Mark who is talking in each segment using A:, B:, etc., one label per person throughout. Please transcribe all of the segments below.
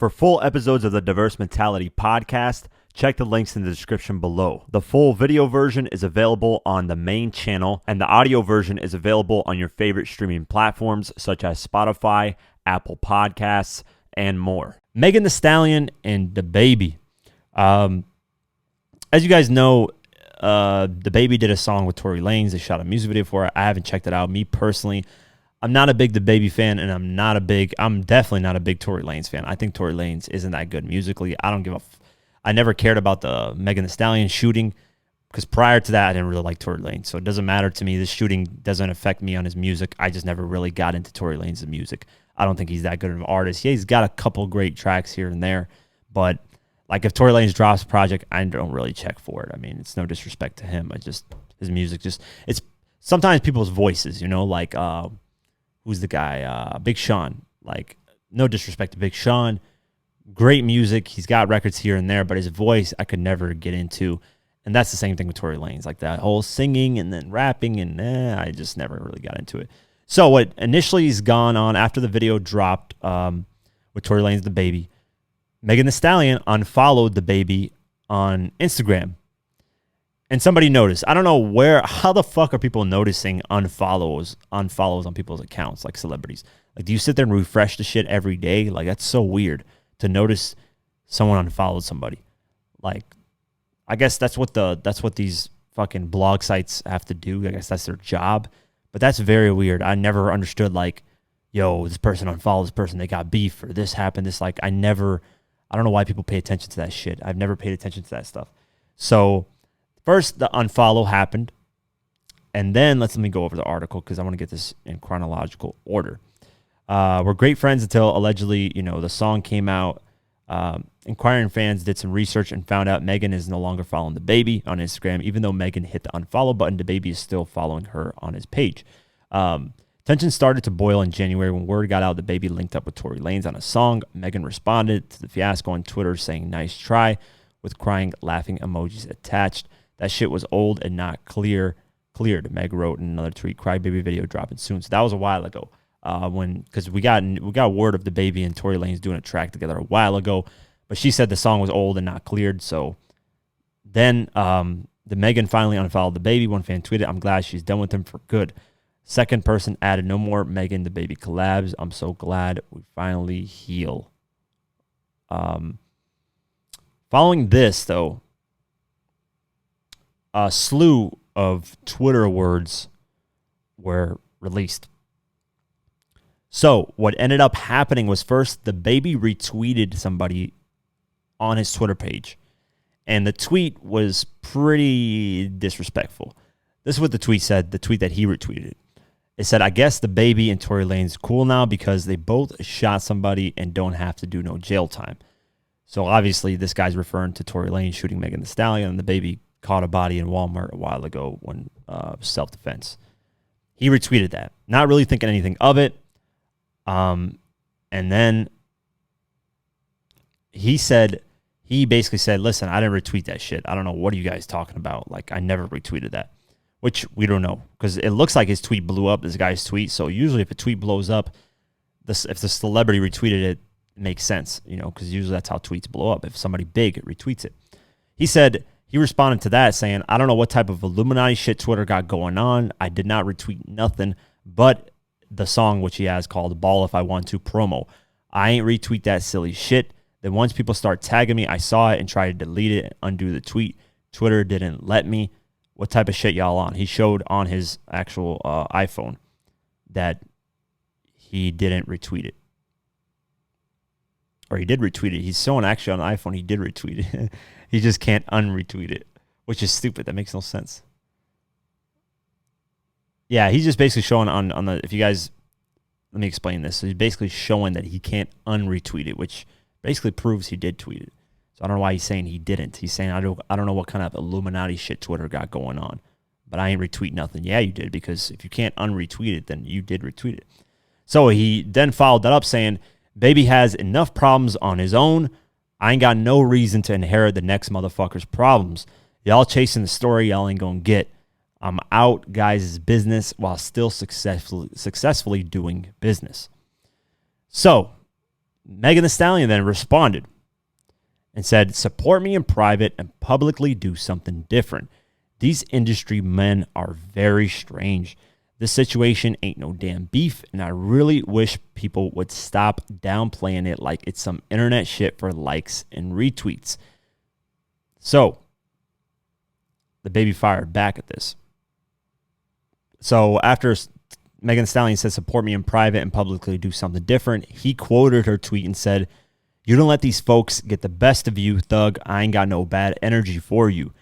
A: For full episodes of the Diverse Mentality podcast, check the links in the description below. The full video version is available on the main channel, and the audio version is available on your favorite streaming platforms such as Spotify, Apple Podcasts, and more. Megan Thee Stallion and DaBaby. As you guys know, DaBaby did a song with Tory Lanez. They shot a music video for it. I haven't checked it out. Me personally, I'm not a big DaBaby fan, and I'm definitely not a big Tory Lanez fan. I think Tory Lanez isn't that good musically. I never cared about the Megan Thee Stallion shooting, because prior to that, I didn't really like Tory Lanez. So it doesn't matter to me. This shooting doesn't affect me on his music. I just never really got into Tory Lanez's music. I don't think he's that good of an artist. Yeah, he's got a couple great tracks here and there, but like if Tory Lanez drops a project, I don't really check for it. I mean, it's no disrespect to him. His music it's sometimes people's voices, like who's the guy? Big Sean. Like, no disrespect to Big Sean. Great music. He's got records here and there, but his voice I could never get into. And that's the same thing with Tory Lanez. Like that whole singing and then rapping, and I just never really got into it. So what initially has gone on after the video dropped with Tory Lanez DaBaby, Megan Thee Stallion unfollowed DaBaby on Instagram. And somebody noticed. I don't know how the fuck are people noticing unfollows on people's accounts, like celebrities? Like, do you sit there and refresh the shit every day? Like, that's so weird to notice someone unfollowed somebody. Like, I guess that's what these fucking blog sites have to do. I guess that's their job. But that's very weird. I never understood, like, yo, this person unfollowed this person, they got beef, or this happened. I don't know why people pay attention to that shit. I've never paid attention to that stuff. So first, the unfollow happened, and then let me go over the article because I want to get this in chronological order. We're great friends until allegedly, the song came out. Inquiring fans did some research and found out Megan is no longer following DaBaby on Instagram, even though Megan hit the unfollow button. DaBaby is still following her on his page. Tension started to boil in January when word got out DaBaby linked up with Tory Lanez on a song. Megan responded to the fiasco on Twitter saying, "Nice try," with crying, laughing emojis attached. That shit was old and not cleared. Meg wrote in another tweet, "Crybaby video dropping soon." So that was a while ago. Because we got word of DaBaby and Tory Lanez doing a track together a while ago, but she said the song was old and not cleared. So then the Megan finally unfollowed DaBaby. One fan tweeted, "I'm glad she's done with him for good." Second person added, "No more Megan DaBaby collabs. I'm so glad we finally heal." Following this, though, a slew of Twitter words were released. So what ended up happening was, first, DaBaby retweeted somebody on his Twitter page, and the tweet was pretty disrespectful. This is what the tweet said, the tweet that he retweeted. It said, "I guess DaBaby and Tory Lanez cool now because they both shot somebody and don't have to do no jail time." So obviously this guy's referring to Tory Lanez shooting Megan Thee Stallion, and DaBaby caught a body in Walmart a while ago when self-defense. He retweeted that, not really thinking anything of it. And then he basically said, "Listen, I didn't retweet that shit. I don't know. What are you guys talking about? Like, I never retweeted that," which we don't know, because it looks like his tweet blew up, this guy's tweet. So usually if a tweet blows up, if the celebrity retweeted it, it makes sense, because usually that's how tweets blow up. If somebody big retweets it. He responded to that saying, "I don't know what type of Illuminati shit Twitter got going on. I did not retweet nothing but the song, which he has called Ball If I Want To promo. I ain't retweet that silly shit. Then once people start tagging me, I saw it and tried to delete it and undo the tweet. Twitter didn't let me. What type of shit y'all on?" He showed on his actual iPhone that he didn't retweet it. Or he did retweet it. He's showing actually on the iPhone he did retweet it. He just can't unretweet it, which is stupid. That makes no sense. Yeah, he's just basically showing on the, if you guys, let me explain this. So he's basically showing that he can't unretweet it, which basically proves he did tweet it. So I don't know why he's saying he didn't. He's saying, I don't know what kind of Illuminati shit Twitter got going on, but I ain't retweet nothing. Yeah, you did, because if you can't unretweet it, then you did retweet it. So he then followed that up saying, "Baby has enough problems on his own. I ain't got no reason to inherit the next motherfucker's problems. Y'all chasing the story y'all ain't gonna get. I'm out guys' business while still successfully doing business." So Megan Thee Stallion then responded and said, support me in private and publicly do something different. These industry men are very strange. This situation ain't no damn beef, and I really wish people would stop downplaying it like it's some internet shit for likes and retweets. So, DaBaby fired back at this. So after Megan Thee Stallion said, support me in private and publicly do something different, he quoted her tweet and said, you don't let these folks get the best of you, thug. I ain't got no bad energy for you.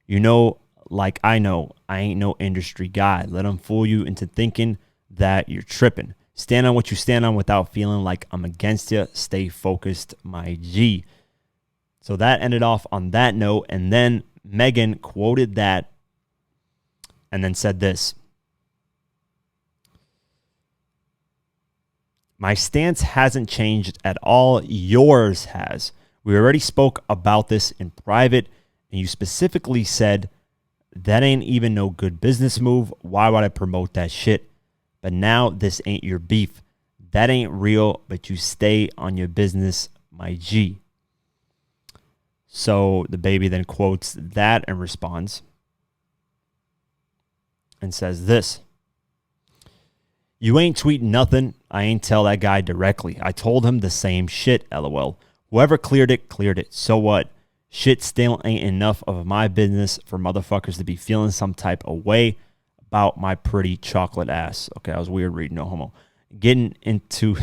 A: You know, like I know, I ain't no industry guy. Let them fool you into thinking that you're tripping. Stand on what you stand on without feeling like I'm against you. Stay focused, my G. So that ended off on that note. And then Megan quoted that and then said this. My stance hasn't changed at all. Yours has. We already spoke about this in private, and you specifically said that ain't even no good business move. Why would I promote that shit? But now this ain't your beef. That ain't real, but you stay on your business, my G. So DaBaby then quotes that and responds and says this. You ain't tweeting nothing. I ain't tell that guy directly. I told him the same shit, LOL. Whoever cleared it, cleared it. So what? Shit still ain't enough of my business for motherfuckers to be feeling some type of way about my pretty chocolate ass. Okay, I was weird reading, no homo. Getting into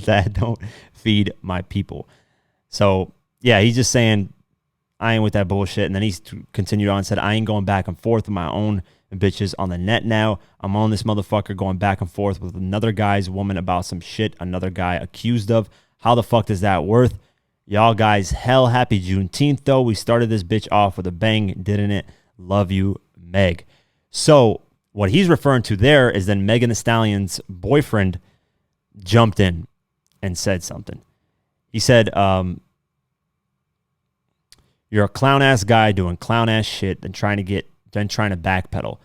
A: that don't feed my people. So, yeah, he's just saying, I ain't with that bullshit. And then he's continued on and said, I ain't going back and forth with my own bitches on the net now. I'm on this motherfucker going back and forth with another guy's woman about some shit another guy accused of. How the fuck is that worth? Y'all guys, hell happy Juneteenth, though. We started this bitch off with a bang, didn't it? Love you, Meg. So what he's referring to there is then Megan Thee Stallion's boyfriend jumped in and said something. He said, you're a clown-ass guy doing clown-ass shit and trying to backpedal.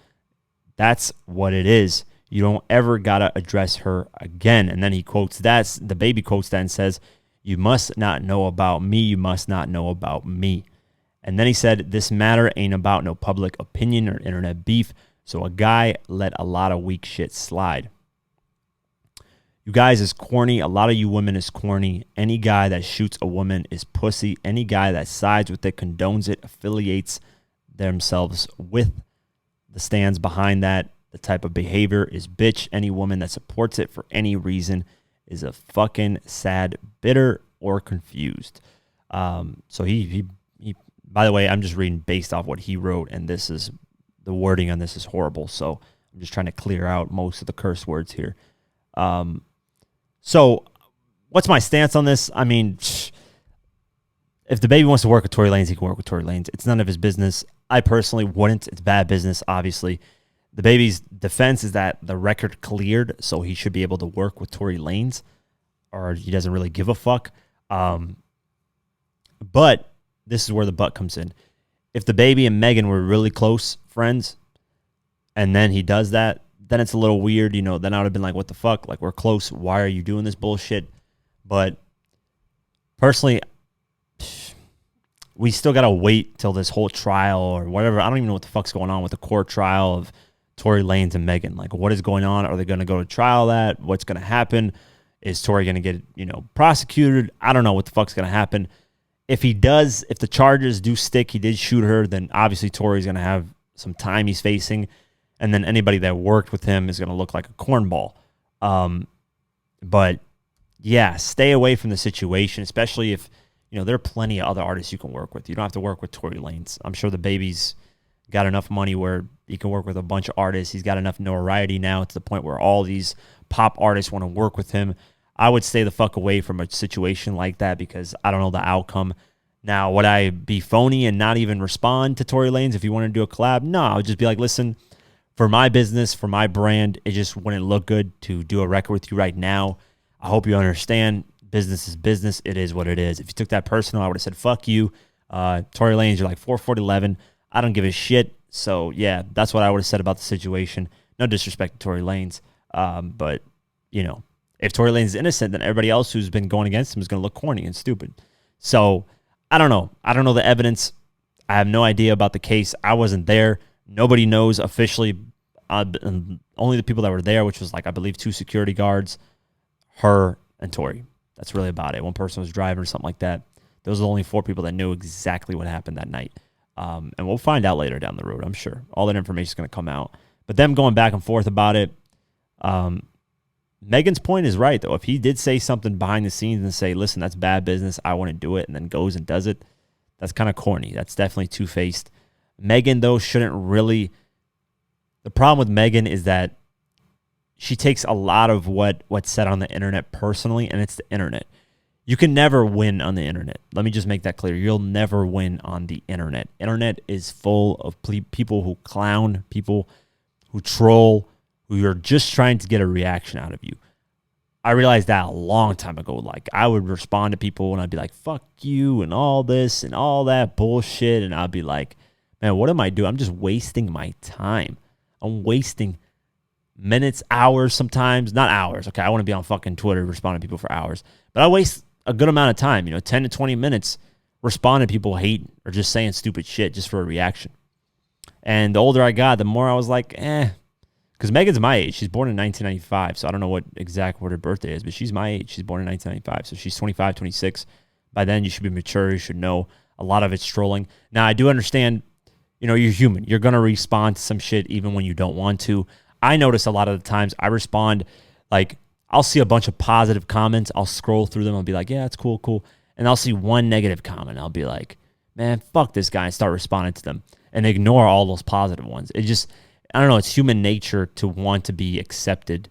A: That's what it is. You don't ever gotta address her again. And then he quotes that. DaBaby quotes that and says, you must not know about me. You must not know about me. And then he said, this matter ain't about no public opinion or internet beef. So a guy let a lot of weak shit slide. You guys is corny. A lot of you women is corny. Any guy that shoots a woman is pussy. Any guy that sides with it, condones it, affiliates themselves with the stands behind that, the type of behavior is bitch. Any woman that supports it for any reason is a fucking sad, bitter, or confused. So he by the way, I'm just reading based off what he wrote, and this is the wording on this is horrible. So I'm just trying to clear out most of the curse words here. So what's my stance on this? I mean, if DaBaby wants to work with Tory Lanez, he can work with Tory Lanez. It's none of his business. I personally wouldn't. It's bad business, obviously. DaBaby's defense is that the record cleared, so he should be able to work with Tory Lanez, or he doesn't really give a fuck. But this is where the but comes in. If DaBaby and Megan were really close friends, and then he does that, then it's a little weird. You know, then I would have been like, what the fuck? Like, we're close. Why are you doing this bullshit? But personally, we still got to wait till this whole trial or whatever. I don't even know what the fuck's going on with the court trial of Tory Lanez and Megan. Like, what is going on? Are they going to go to trial that? What's going to happen? Is Tory going to get, prosecuted? I don't know what the fuck's going to happen. If he does, if the charges do stick, he did shoot her, then obviously Tory's going to have some time he's facing. And then anybody that worked with him is going to look like a cornball. But yeah, stay away from the situation, especially if, there are plenty of other artists you can work with. You don't have to work with Tory Lanez. I'm sure DaBaby's got enough money where he can work with a bunch of artists. He's got enough notoriety now to the point where all these pop artists want to work with him. I would stay the fuck away from a situation like that because I don't know the outcome. Now, would I be phony and not even respond to Tory Lanez if he wanted to do a collab? No, I would just be like, listen, for my business, for my brand, it just wouldn't look good to do a record with you right now. I hope you understand. Business is business. It is what it is. If you took that personal, I would have said, fuck you. Tory Lanez, you're like 4'11". I don't give a shit. So, yeah, that's what I would have said about the situation. No disrespect to Tory Lanez. But, If Tory Lanez is innocent, then everybody else who's been going against him is going to look corny and stupid. So I don't know. I don't know the evidence. I have no idea about the case. I wasn't there. Nobody knows officially. Only the people that were there, which was like, I believe, 2 security guards, her and Tory. That's really about it. One person was driving or something like that. Those are the only 4 people that knew exactly what happened that night. And we'll find out later down the road, I'm sure. All that information is going to come out. But them going back and forth about it, Megan's point is right, though. If he did say something behind the scenes and say, listen, that's bad business, I want to do it, and then goes and does it, that's kind of corny. That's definitely two-faced. Megan, though, shouldn't really... The problem with Megan is that she takes a lot of what's said on the internet personally, and it's the internet. You can never win on the internet. Let me just make that clear. You'll never win on the internet. Internet is full of people who clown, people who troll, who are just trying to get a reaction out of you. I realized that a long time ago. Like, I would respond to people and I'd be like, fuck you and all this and all that bullshit. And I'd be like, man, what am I doing? I'm just wasting my time. I'm wasting minutes, hours sometimes. Not hours. Okay, I want to be on fucking Twitter responding to people for hours. But I waste a good amount of time, 10 to 20 minutes responding to people hating or just saying stupid shit just for a reaction. And the older I got, the more I was like, because Megan's my age. She's born in 1995, so I don't know what her birthday is, but she's my age. She's born in 1995, so she's 25, 26. By then, you should be mature. You should know a lot of it's trolling. Now, I do understand, you're human. You're going to respond to some shit even when you don't want to. I notice a lot of the times I respond, like, I'll see a bunch of positive comments. I'll scroll through them. I'll be like, yeah, it's cool, cool. And I'll see one negative comment. I'll be like, man, fuck this guy, and start responding to them and ignore all those positive ones. It just, I don't know, it's human nature to want to be accepted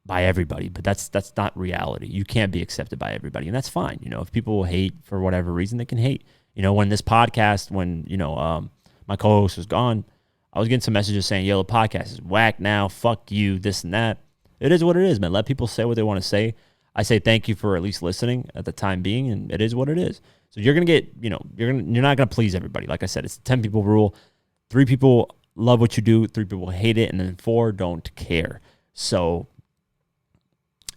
A: by everybody, but that's not reality. You can't be accepted by everybody, and that's fine. If people hate for whatever reason, they can hate. When this podcast, my co-host was gone, I was getting some messages saying, yo, the podcast is whack now, fuck you, this and that. It is what it is, man. Let people say what they want to say. I say thank you for at least listening at the time being, and it is what it is. So you're going to get, you're not going to please everybody. Like I said, it's the 10 people rule. 3 people love what you do, 3 people hate it, and then 4 don't care. So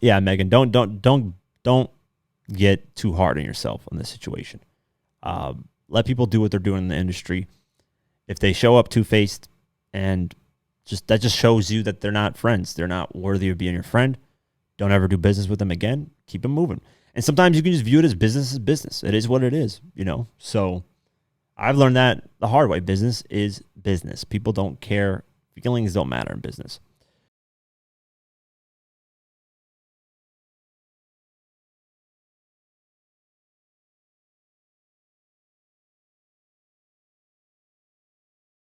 A: yeah, Megan, don't get too hard on yourself on this situation. Let people do what they're doing in the industry. If they show up two-faced, and that just shows you that they're not friends. They're not worthy of being your friend. Don't ever do business with them again. Keep them moving. And sometimes you can just view it as business. It is what it is, So I've learned that the hard way. Business is business. People don't care. Feelings don't matter in business.